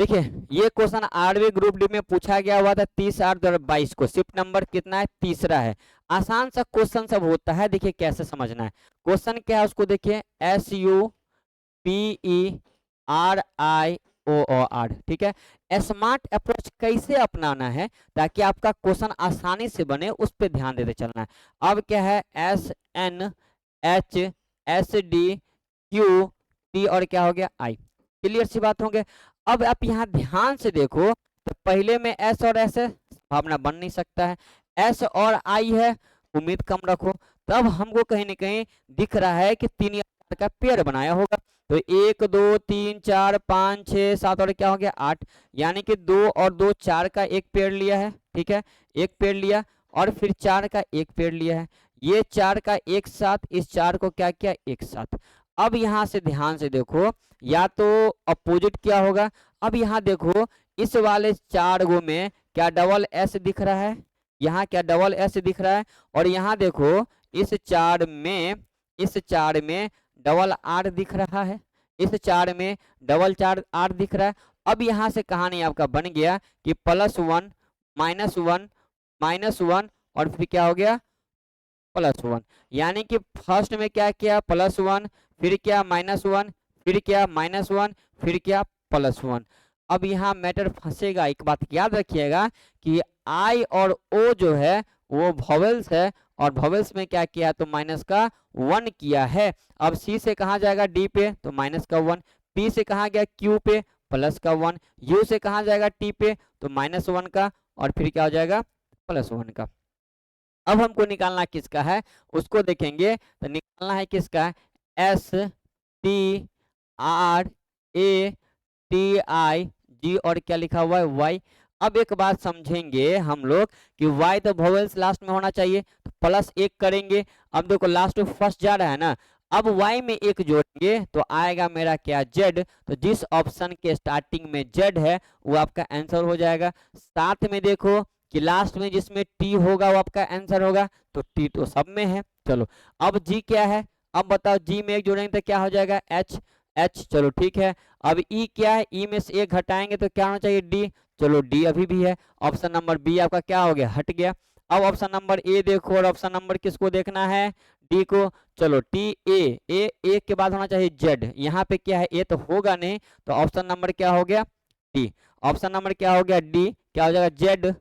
देखिए ये क्वेश्चन 8वीं ग्रुप डी में पूछा गया हुआ था 30/8/22 को। शिफ्ट नंबर कितना है? तीसरा है। आसान सा क्वेश्चन सब होता है। देखिए कैसे समझना है। क्वेश्चन क्या है उसको देखिए, SUPERIOOR, ठीक है। स्मार्ट अप्रोच कैसे अपनाना है ताकि आपका क्वेश्चन आसानी से बने, उस पर ध्यान देते चलना है। अब क्या है, SNHSDQT और क्या हो गया, I। क्लियर सी बात होंगे। अब आप यहाँ ध्यान से देखो तो पहले में S और S है, भावना बन नहीं सकता है। S और I है, उम्मीद कम रखो। तब हमको कहीं ना कहीं दिख रहा है कि 3 या 4 का पेयर बनाया होगा। तो 1 2 3 4 5 6 7 और क्या हो गया 8, यानी कि 2 और 2 4 का एक पेयर लिया है, ठीक है। एक पेयर लिया और फिर 4 का एक पेयर लिया है। ये 4 का एक साथ, इस 4 को क्या किया, एक साथ। अब यहाँ से ध्यान से देखो, या तो अपोजिट क्या होगा। अब यहाँ देखो इस वाले 4 गो में क्या डबल एस दिख रहा है, यहाँ क्या डबल एस दिख रहा है। और यहाँ देखो इस 4 में, इस 4 में डबल आर दिख रहा है, इस 4 में डबल 4 आर दिख रहा है। अब यहाँ से कहानी आपका बन गया कि +1 -1 -1 और फिर क्या हो गया +1, यानी कि फर्स्ट में क्या किया +1, फिर क्या -1, फिर क्या -1, फिर क्या +1। अब यहाँ मैटर फंसेगा। एक बात याद रखिएगा कि आई और ओ जो है वो वॉवेल्स है, और वॉवेल्स में क्या किया तो माइनस का 1 किया है। अब सी से कहाँ जाएगा डी पे तो माइनस का 1, पी से कहाँ गया क्यू पे प्लस का 1, यू से कहाँ जाएगा टी पे तो -1 का, और फिर क्या हो जाएगा +1 का। अब हमको निकालना किसका है उसको देखेंगे। तो निकालना है किसका, STRATI और क्या लिखा हुआ है Y। अब एक बात समझेंगे हम लोग कि Y तो वोवेल्स लास्ट में होना चाहिए, तो +1 करेंगे। अब देखो लास्ट में फर्स्ट जा रहा है ना, अब Y में 1 जोड़ेंगे तो आएगा मेरा क्या Z। तो जिस ऑप्शन के स्टार्टिंग में Z है वो आपका आंसर हो जाएगा। साथ में देखो कि लास्ट में जिसमें T होगा वो आपका आंसर होगा, तो T तो सब में है। चलो अब G क्या है, अब बताओ G में 1 जोड़ेंगे तो क्या हो जाएगा H। चलो ठीक है। अब E क्या है, E में से 1 घटाएंगे तो क्या होना चाहिए D। चलो D अभी भी है। ऑप्शन नंबर बी आपका क्या हो गया, हट गया। अब ऑप्शन नंबर ए देखो, और ऑप्शन नंबर किसको देखना है, डी को। चलो टी ए के बाद होना चाहिए जेड, यहाँ पे क्या है ए तो होगा नहीं, तो ऑप्शन नंबर क्या हो गया डी। ऑप्शन नंबर क्या हो गया डी, क्या हो जाएगा जेड।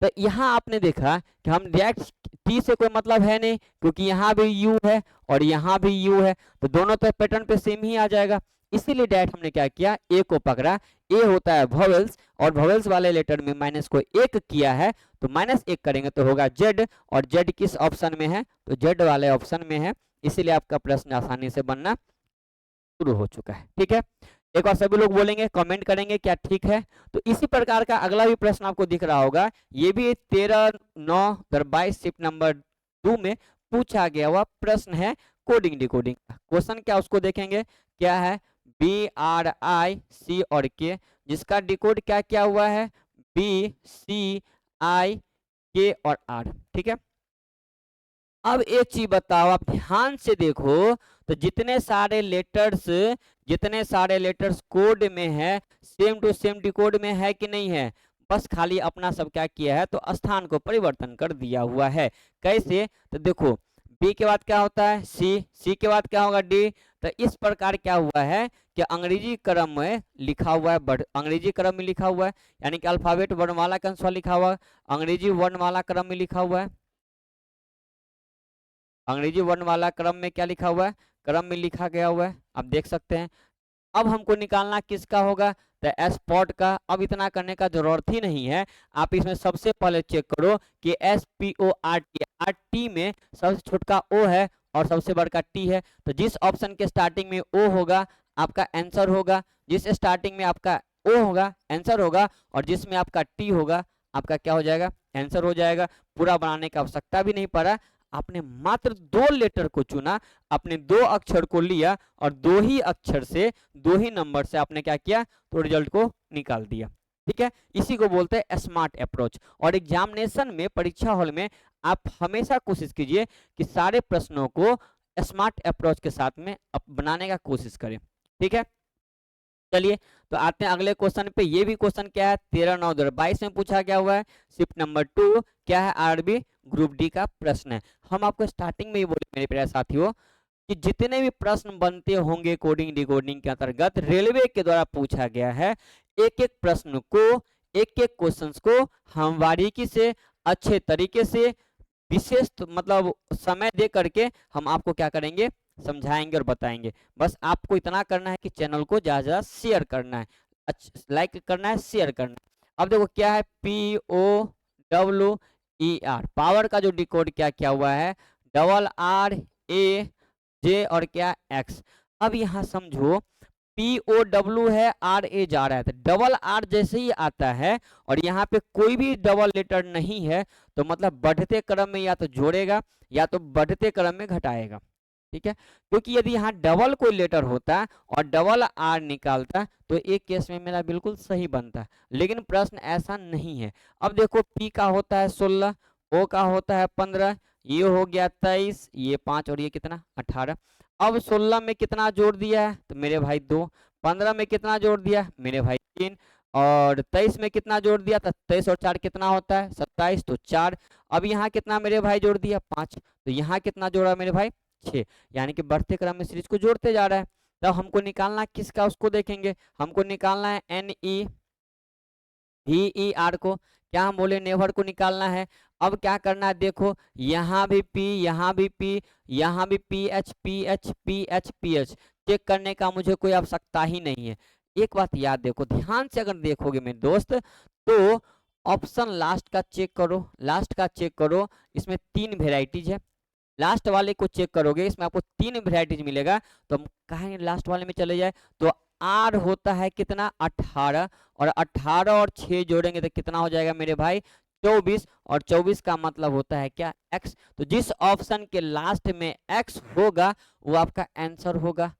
तो यहाँ आपने देखा कि हम डायरेक्ट टी से कोई मतलब है नहीं, क्योंकि यहाँ भी यू है और यहाँ भी यू है, तो दोनों तो पैटर्न पे सेम ही आ जाएगा। इसीलिए डायरेक्ट हमने क्या किया, ए को पकड़ा। ए होता है वोवेल्स, और वोवेल्स वाले लेटर में माइनस को 1 किया है, तो -1 करेंगे तो होगा जेड। और जेड किस ऑप्शन में है, तो जेड वाले ऑप्शन में है। इसीलिए आपका प्रश्न आसानी से बनना शुरू हो चुका है। ठीक है, एक बार सभी लोग बोलेंगे, कमेंट करेंगे क्या ठीक है। तो इसी प्रकार का अगला भी प्रश्न आपको दिख रहा होगा, ये भी 13/9/22 शिफ्ट नंबर 2 में पूछा गया हुआ प्रश्न है कोडिंग डिकोडिंग का। क्वेश्चन क्या उसको देखेंगे, क्या है BRIC और K, जिसका डिकोड क्या क्या हुआ है BCIK और R। ठीक है, अब एक चीज बताओ, आप ध्यान से देखो तो जितने सारे लेटर्स कोड में है, सेम टू सेम डिकोड में है कि नहीं है। बस खाली अपना सब क्या किया है, तो स्थान को परिवर्तन कर दिया हुआ है। कैसे, तो देखो बी के बाद क्या होता है सी के बाद क्या होगा डी। तो इस प्रकार क्या हुआ है कि अंग्रेजी क्रम में लिखा हुआ है, अंग्रेजी क्रम में लिखा हुआ है, यानी कि अल्फाबेट वर्णमाला के अनुसार लिखा हुआ है, अंग्रेजी वर्णमाला क्रम में लिखा हुआ है। अंग्रेजी वर्णमाला क्रम में क्या लिखा हुआ है, क्रम में लिखा गया हुआ है, आप देख सकते हैं। अब हमको निकालना किसका होगा, तो स्पॉट का। अब इतना करने का जरूरत ही नहीं है, आप इसमें सबसे पहले चेक करो कि SPORT, RT में सबसे छोटका O है और सबसे बड़का T है। तो जिस ऑप्शन के स्टार्टिंग में O होगा आपका आंसर होगा, जिस स्टार्टिंग में आपका O होगा आंसर होगा, और जिसमें आपका T होगा आपका क्या हो जाएगा, आंसर हो जाएगा। पूरा बनाने की आवश्यकता भी नहीं पड़ा, आपने मात्र 2 लेटर को चुना, अपने 2 अक्षर को लिया और 2 ही अक्षर से 2 ही नंबर से आपने क्या किया, तो रिजल्ट को निकाल दिया। ठीक है, इसी को बोलते हैं स्मार्ट अप्रोच। और एग्जामिनेशन में, परीक्षा हॉल में आप हमेशा कोशिश कीजिए कि सारे प्रश्नों को स्मार्ट अप्रोच के साथ में बनाने का कोशिश करें। ठीक है, चलिए तो आते हैं अगले क्वेश्चन पे। ये भी क्वेश्चन क्या है, 13/9/2022 में पूछा गया हुआ है। शिफ्ट नंबर 2 क्या है, आरबी ग्रुप डी का प्रश्न है। हम आपको स्टार्टिंग में ही बोले मेरे प्यारे साथियों कि जितने भी प्रश्न बनते होंगे कोडिंग डिकोडिंग के अंतर्गत रेलवे के द्वारा पूछा गया है, एक एक प्रश्न को, एक एक क्वेश्चंस को हम बारीकी से, अच्छे तरीके से, विशेष मतलब समय दे करके हम आपको क्या करेंगे, समझाएंगे और बताएंगे। बस आपको इतना करना है कि चैनल को ज्यादा ज्यादा शेयर करना है, लाइक करना है, शेयर करना है। अब देखो क्या है, POWER, पावर का जो डिकोड क्या क्या हुआ है, RRAJ और क्या एक्स। अब यहाँ समझो POW है, RA जा रहा है, तो डबल आर जैसे ही आता है और यहाँ पे कोई भी डबल लेटर नहीं है तो मतलब बढ़ते क्रम में या तो जोड़ेगा या तो बढ़ते क्रम में घटाएगा। ठीक है, क्योंकि यदि यहाँ डबल कोई लेटर होता और डबल आर निकालता तो एक केस में मेरा बिल्कुल सही बनता, लेकिन प्रश्न ऐसा नहीं है। अब देखो P का होता है 16, O का होता है 15, ये हो गया 23, ये 5 और ये कितना 18। अब 16 में कितना जोड़ दिया है तो मेरे भाई 2, 15 में कितना जोड़ दिया मेरे भाई 3, और 23 में कितना जोड़ दिया तो 23 और 4 कितना होता है 27, तो 4। अब यहाँ कितना मेरे भाई जोड़ दिया 5, तो यहाँ कितना जोड़ा मेरे भाई 6, यानी कि बढ़ते क्रम में सीरीज को जोड़ते जा रहा है। तब हमको निकालना है किसका, उसको देखेंगे, हमको निकालना है NEVER को, क्या हम बोले नेवर को निकालना है। अब क्या करना है, देखो यहाँ भी P, यहाँ भी P, यहाँ भी PH PH PH PH, check करने का मुझे कोई आवश्यकता ही नहीं है। एक बात याद देखो, ध्यान से अगर देखोगे मेरे दोस्त तो ऑप्शन लास्ट का चेक करो, लास्ट का चेक करो, इसमें 3 वेराइटीज है। लास्ट वाले को चेक करोगे इसमें आपको 3 वेराइटीज मिलेगा, तो हम कहेंगे लास्ट वाले में चले जाए तो आर होता है कितना 18, और 18 और 6 जोड़ेंगे तो कितना हो जाएगा मेरे भाई 24, और 24 का मतलब होता है क्या एक्स। तो जिस ऑप्शन के लास्ट में एक्स होगा वो आपका आंसर होगा,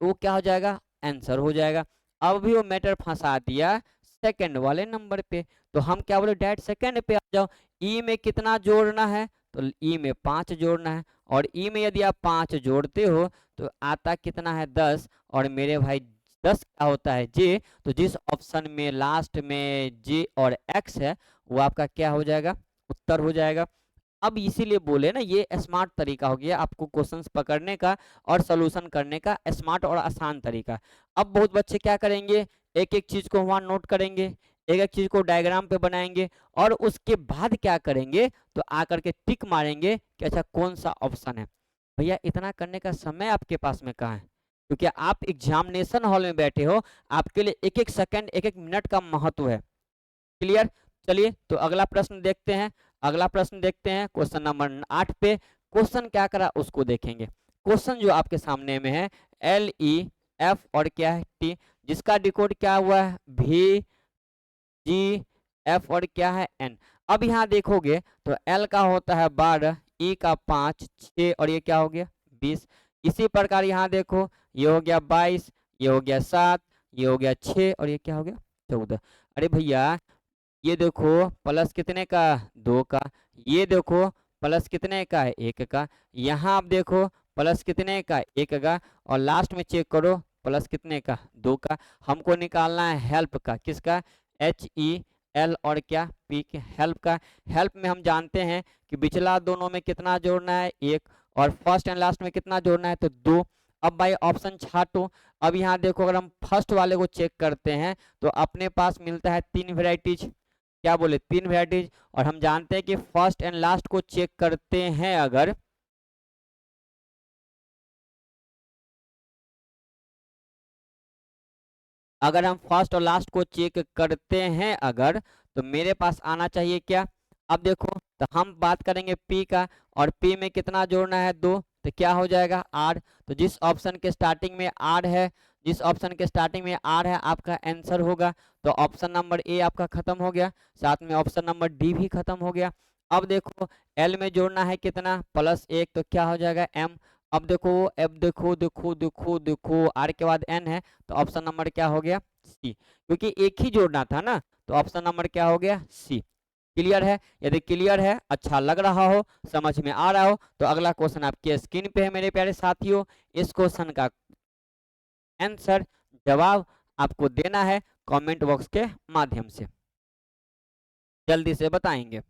वो क्या हो जाएगा आंसर हो जाएगा। अब भी वो मैटर फंसा दिया सेकंड वाले नंबर पे, तो हम क्या बोले डायरेक्ट सेकंड पे आ जाओ। ई में कितना जोड़ना है तो ई में 5 जोड़ना है, और ई में यदि आप 5 जोड़ते हो तो आता कितना है 10, और मेरे भाई 10 क्या होता है जे, तो जिस ऑप्शन में लास्ट में जे और एक्स है वो आपका क्या हो जाएगा उत्तर हो जाएगा। अब इसीलिए बोले ना ये स्मार्ट तरीका हो गया आपको क्वेश्चंस पकड़ने का और सॉल्यूशन करने का, स्मार्ट और आसान तरीका। अब बहुत बच्चे क्या करेंगे, एक एक चीज को वहां नोट करेंगे, एक एक चीज को डायग्राम पे बनाएंगे, और उसके बाद क्या करेंगे तो आकर के टिक मारेंगे कि अच्छा कौन सा ऑप्शन है। भैया इतना करने का समय आपके पास में कहाँ है, क्योंकि आप एग्जामिनेशन हॉल में बैठे हो, आपके लिए एक एक सेकंड एक एक मिनट का महत्व है। क्लियर, चलिए तो अगला प्रश्न देखते हैं। अगला प्रश्न देखते हैं क्वेश्चन नंबर 8 पे। क्वेश्चन क्या करा उसको देखेंगे। क्वेश्चन जो आपके सामने में है LEF और क्या है T, जिसका डिकोड क्या हुआ है VGF और क्या है N। अब यहाँ देखोगे तो L का होता है 12, E का 5, 6 और ये क्या हो गया 20। इसी प्रकार यहाँ देखो ये हो गया 22, ये हो गया 7, ये हो गया 6 और ये क्या हो गया 14। अरे भैया ये देखो प्लस कितने का 2 का, ये देखो प्लस कितने का है 1 का, यहाँ आप देखो प्लस कितने का 1 का, और लास्ट में चेक करो प्लस कितने का 2 का। हमको निकालना है हेल्प का, किसका HEL और क्या P के हेल्प का। हेल्प में हम जानते हैं कि पिछला दोनों में कितना जोड़ना है 1, और फर्स्ट एंड लास्ट में कितना जोड़ना है तो 2। अब भाई ऑप्शन छाटो। अब यहाँ देखो अगर हम फर्स्ट वाले को चेक करते हैं तो अपने पास मिलता है 3 वेराइटीज, क्या बोले 3 वेराइटीज, और हम जानते हैं कि फर्स्ट एंड लास्ट को चेक करते हैं अगर हम फर्स्ट और लास्ट को चेक करते हैं तो मेरे पास आना चाहिए क्या। अब देखो तो हम बात करेंगे P का, और P में कितना जोड़ना है 2, तो क्या हो जाएगा R। तो जिस ऑप्शन के स्टार्टिंग में R है, जिस ऑप्शन के स्टार्टिंग में R है आपका आंसर होगा। तो ऑप्शन नंबर ए आपका खत्म हो गया, साथ में ऑप्शन नंबर डी भी खत्म हो गया। अब देखो L में जोड़ना है कितना +1, तो क्या हो जाएगा M। अब देखो अब देखो देखो देखो देखो R के बाद N है, तो ऑप्शन नंबर क्या हो गया C, क्योंकि एक ही जोड़ना था ना, तो ऑप्शन नंबर क्या हो गया C। क्लियर है, यदि क्लियर है, अच्छा लग रहा हो, समझ में आ रहा हो, तो अगला क्वेश्चन आपके स्क्रीन पे है मेरे प्यारे साथियों। इस क्वेश्चन का आंसर जवाब आपको देना है कमेंट बॉक्स के माध्यम से, जल्दी से बताएंगे।